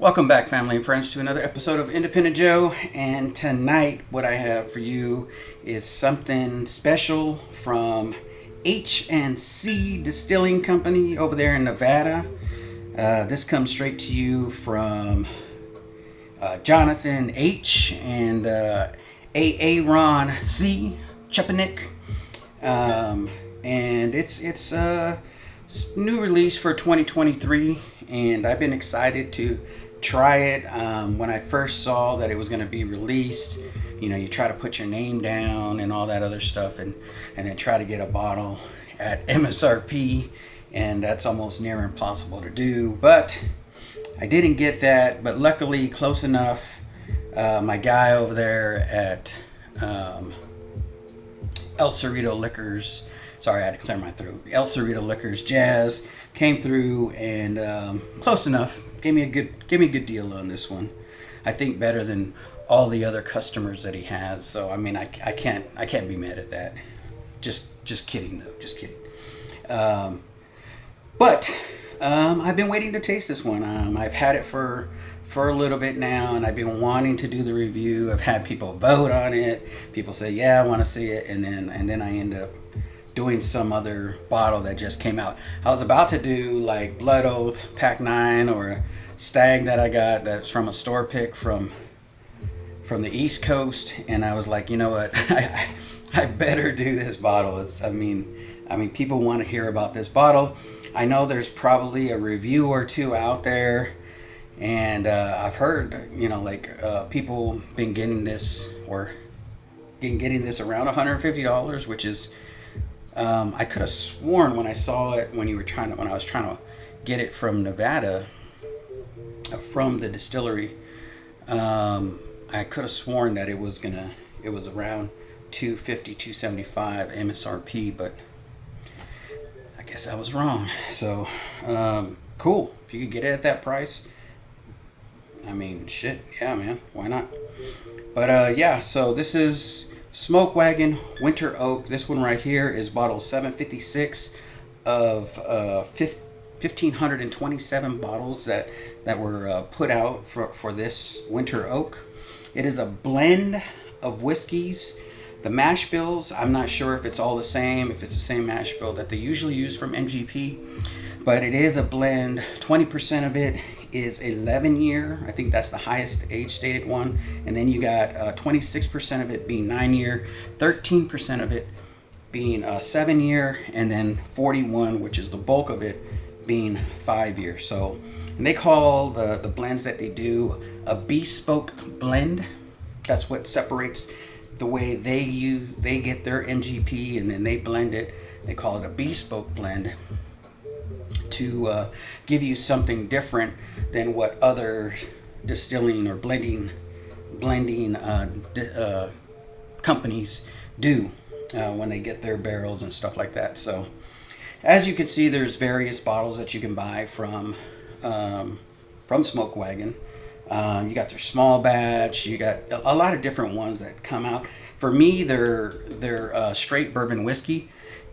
Welcome back, family and friends, to another episode of Independent Joe. And tonight, what I have for you is something special from H&C Distilling Company over there in Nevada. This comes straight to you from Jonathan H. and Aaron C. Chepanik. And it's a new release for 2023, and I've been excited to try it. When I first saw that it was going to be released, you try to put your name down and all that other stuff, and then try to get a bottle at MSRP, and that's almost near impossible to do. But I didn't get that, but luckily close enough. My guy over there at El Cerrito Liquors, sorry, I had to clear my throat. El Cerrito Liquors Jazz came through and close enough. Gave me a good deal on this one. I think better than all the other customers that he has. So I mean, I can't be mad at that. Just kidding though. Just kidding. But I've been waiting to taste this one. I've had it for a little bit now, and I've been wanting to do the review. I've had people vote on it. People say, "Yeah, I want to see it," and then I end up doing some other bottle that just came out. I was about to do like Blood Oath Pack 9 or a Stag that I got that's from a store pick from the East Coast, and I was like, you know what, I better do this bottle. I mean people want to hear about this bottle. I know there's probably a review or two out there, and I've heard people been getting this around $150, which is I could have sworn when I saw it when I was trying to get it from Nevada, from the distillery, I could have sworn that it was around 250, 275 MSRP, but I guess I was wrong. So cool, if you could get it at that price, I mean, shit, yeah, man, why not? But yeah, so this is Smoke Wagon Winter Oak. This one right here is bottle 756 of 1,527 bottles that were put out for this Winter Oak. It is a blend of whiskeys. The mash bills, I'm not sure if it's all the same, if it's the same mash bill that they usually use from MGP, but it is a blend. 20% of it is 11 year. I think that's the highest age stated one. And then you got 26% of it being 9 year, 13% of it being 7 year, and then 41, which is the bulk of it, being 5 year. So, and they call the blends that they do a bespoke blend. That's what separates the way they get their MGP, and then they blend it. They call it a bespoke blend to give you something different than what other distilling or blending companies do when they get their barrels and stuff like that. So as you can see, there's various bottles that you can buy from Smoke Wagon. You got their small batch. You got a lot of different ones that come out. For me, their straight bourbon whiskey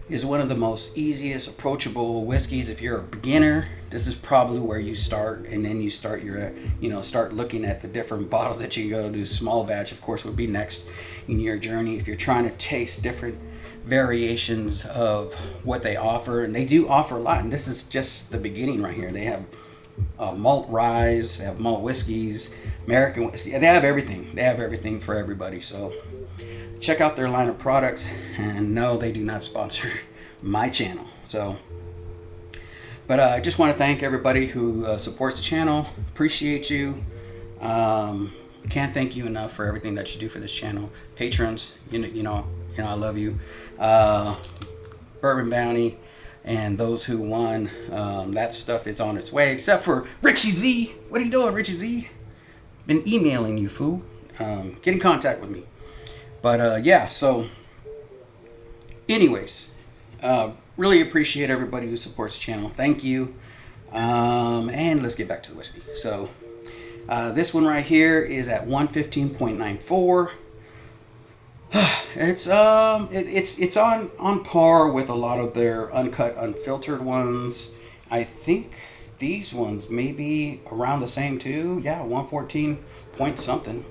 is one of the most easiest approachable whiskeys. If you're a beginner, this is probably where you start, and then you start start looking at the different bottles that you can go to. Small batch, of course, would be next in your journey if you're trying to taste different variations of what they offer, and they do offer a lot. And this is just the beginning right here. They have malt rye, they have malt whiskeys, American whiskey. They have everything. They have everything for everybody. So check out their line of products, and no, they do not sponsor my channel. So, but I just want to thank everybody who supports the channel. Appreciate you. Can't thank you enough for everything that you do for this channel. Patrons, you know, I love you. Bourbon Bounty and those who won, that stuff is on its way. Except for Richie Z. What are you doing, Richie Z? Been emailing you, fool. Get in contact with me. But yeah, so anyways, really appreciate everybody who supports the channel. Thank you. And let's get back to the whiskey. So this one right here is at 115.94. It's on par with a lot of their uncut, unfiltered ones. I think these ones may be around the same too. Yeah, 114 point something.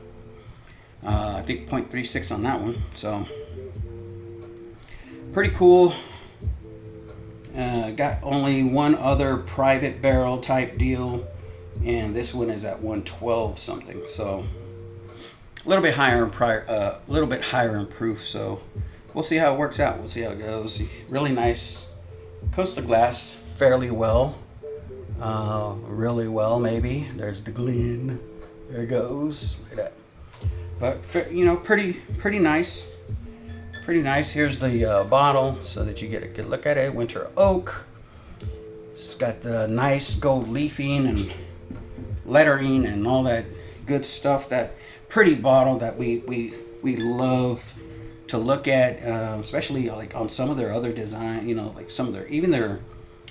I think 0.36 on that one. So pretty cool. Got only one other private barrel type deal, and this one is at 112 something. So a little bit higher in little bit higher in proof. So we'll see how it works out. We'll see how it goes. Really nice coastal glass, fairly well. Really well, maybe. There's the Glen. There it goes. Look at that. But you know, pretty nice. Pretty nice. Here's the bottle so that you get a good look at it. Winter oak. It's got the nice gold leafing and lettering and all that good stuff. That pretty bottle that we love to look at, especially like on some of their other design. You know, like some of their even their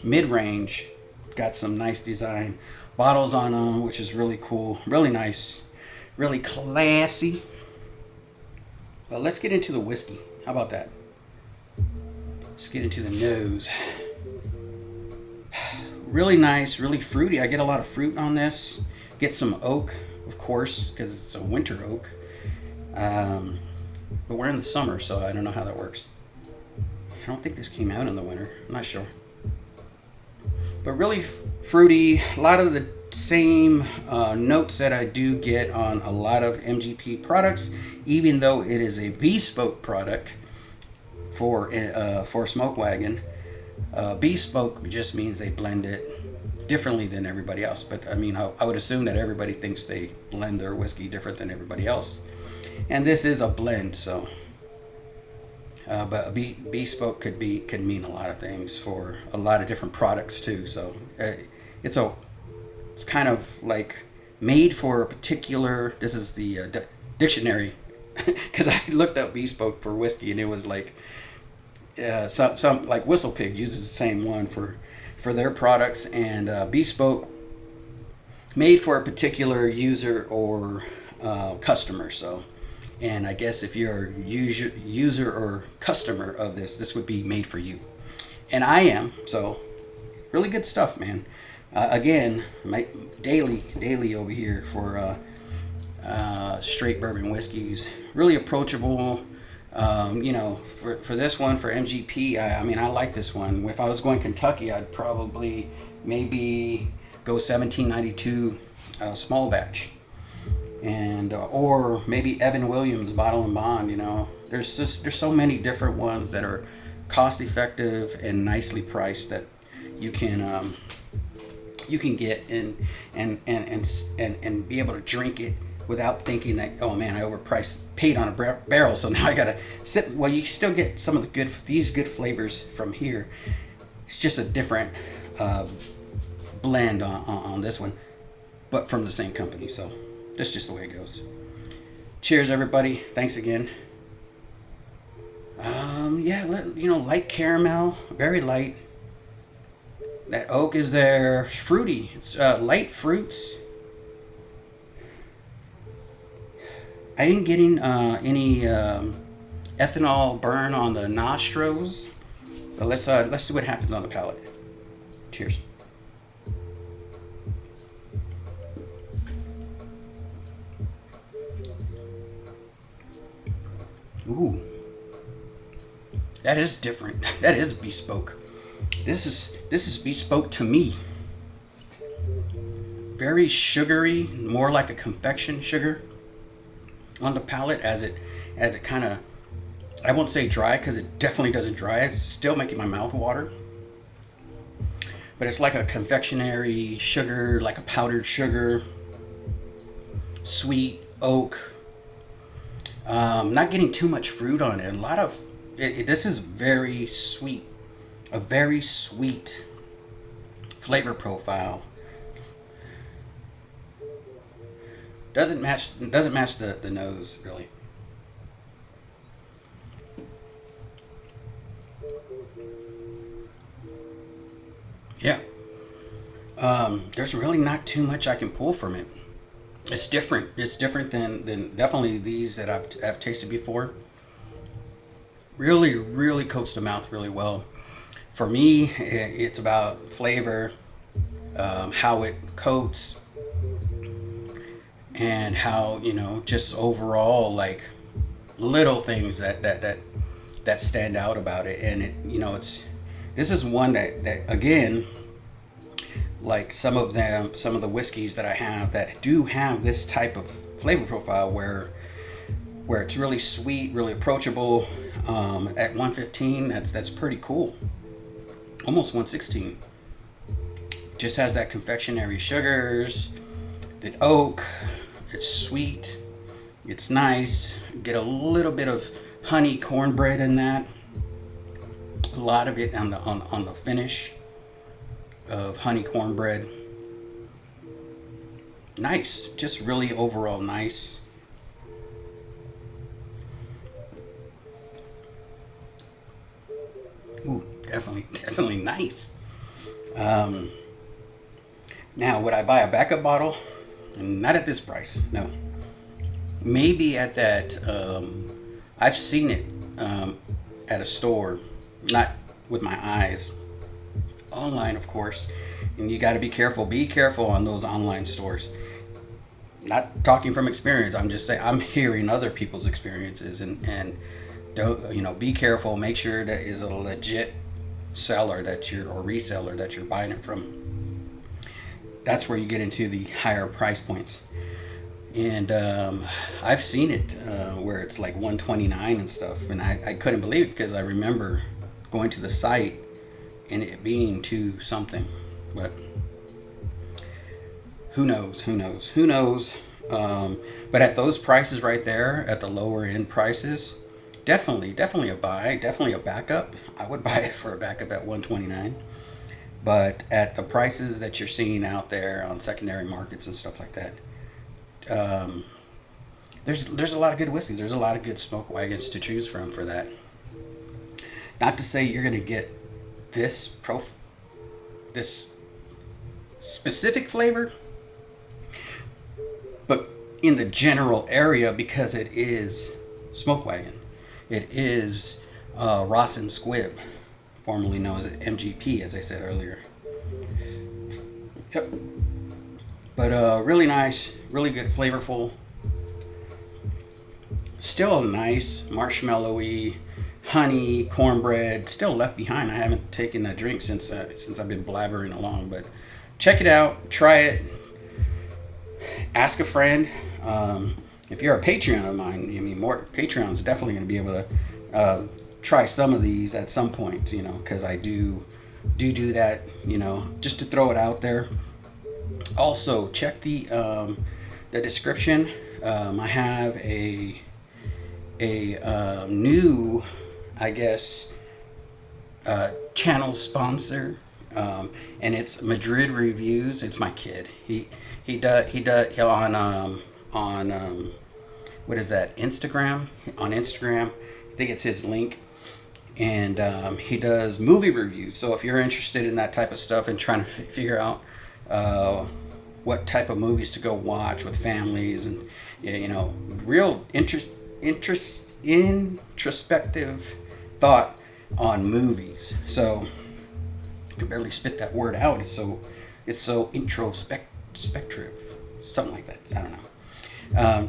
mid-range got some nice design bottles on them, which is really cool, really nice, really classy. Well, let's get into the whiskey. How about that? Let's get into the nose. Really nice, really fruity. I get a lot of fruit on this. Get some oak, of course, because it's a winter oak. But we're in the summer, so I don't know how that works. I don't think this came out in the winter. I'm not sure. But really fruity. A lot of the same notes that I do get on a lot of MGP products, even though it is a bespoke product for Smoke Wagon. Bespoke just means they blend it differently than everybody else. But I mean, I would assume that everybody thinks they blend their whiskey different than everybody else. And this is a blend, so. But bespoke could mean a lot of things for a lot of different products too. So it's kind of like made for a particular. This is the dictionary, because I looked up bespoke for whiskey and it was like some like Whistle Pig uses the same one for their products, and bespoke made for a particular user or customer. So. And I guess if you're a user or customer of this would be made for you. And I am. So really good stuff, man. Again, my daily over here for straight bourbon whiskeys. Really approachable. You know, for this one, for MGP, I mean, I like this one. If I was going Kentucky, I'd probably maybe go 1792 small batch. And or maybe Evan Williams Bottle and Bond. You know, there's so many different ones that are cost effective and nicely priced that you can get and be able to drink it without thinking that, oh man, I paid on a barrel, so now I gotta sit. Well, you still get some of these good flavors from here. It's just a different blend on this one, but from the same company. So. That's just the way it goes. Cheers, everybody. Thanks again. Yeah, light caramel, very light. That oak is there. Fruity. It's light fruits. I ain't getting any ethanol burn on the nostrils. But let's see what happens on the palate. Cheers. Ooh, that is different. That is bespoke. This is bespoke to me. Very sugary, more like a confection sugar on the palate as it kind of, I won't say dry because it definitely doesn't dry. It's still making my mouth water. But it's like a confectionery sugar, like a powdered sugar, sweet oak. Not getting too much fruit on it. A lot of this is very sweet, a very sweet flavor profile. Doesn't match the nose really. Yeah. There's really not too much I can pull from it. It's different. It's different than definitely these that I've tasted before. Really, really coats the mouth really well. For me, it's about flavor, how it coats, and how, just overall, like, little things that stand out about it. And this is one that again, like some of the whiskeys that I have that do have this type of flavor profile, where it's really sweet, really approachable. At 115, that's pretty cool. Almost 116. Just has that confectionery sugars, the oak. It's sweet. It's nice. Get a little bit of honey cornbread in that. A lot of it on the finish of honey cornbread. Nice. Just really overall nice. Ooh, definitely nice. Now, would I buy a backup bottle? Not at this price, no. Maybe at that, I've seen it at a store, not with my eyes. Online, of course, and you got to be careful. Be careful on those online stores. Not talking from experience. I'm just saying, I'm hearing other people's experiences, and don't, be careful. Make sure that is a legit seller or reseller that you're buying it from. That's where you get into the higher price points. And I've seen it where it's like 129 and stuff, and I couldn't believe it, because I remember going to the site and it being two something. But who knows? But at those prices right there, at the lower end prices, definitely a buy, definitely a backup. I would buy it for a backup at 129. But at the prices that you're seeing out there on secondary markets and stuff like that, there's a lot of good whiskey. There's a lot of good smoke wagons to choose from for that. Not to say you're going to get this specific flavor, but in the general area, because it is smoke wagon. It is Ross and Squibb, formerly known as MGP, as I said earlier. Yep. But really nice, really good, flavorful. Still nice, marshmallowy, honey, cornbread. Still left behind. I haven't taken a drink since I've been blabbering along. But check it out, try it. Ask a friend. If you're a Patreon of mine, more Patreons definitely going to be able to try some of these at some point, because I do that, just to throw it out there. Also, check the description. I have a new, I guess, channel sponsor, and it's Madrid Reviews. It's my kid. He does on what is that, Instagram? On Instagram, I think it's his link. And he does movie reviews. So if you're interested in that type of stuff and trying to figure out what type of movies to go watch with families, and real introspective thought on movies. So I can barely spit that word out. It's so introspective, something like that. I don't know.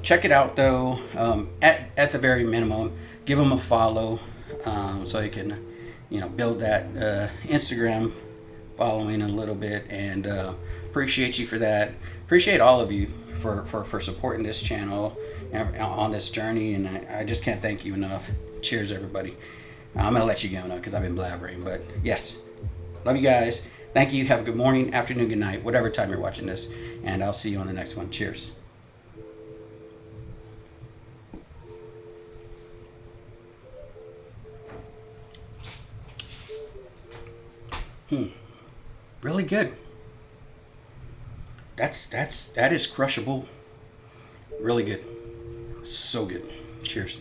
Check it out though. At the very minimum, give them a follow, so you can build that Instagram following a little bit, and appreciate you for that. Appreciate all of you for supporting this channel on this journey, and I just can't thank you enough. Cheers, everybody. I'm gonna let you go now because I've been blabbering, but yes, love you guys. Thank you. Have a good morning, afternoon, good night, whatever time you're watching this, and I'll see you on the next one. Cheers. Really good. That is crushable. Really good. So good. Cheers.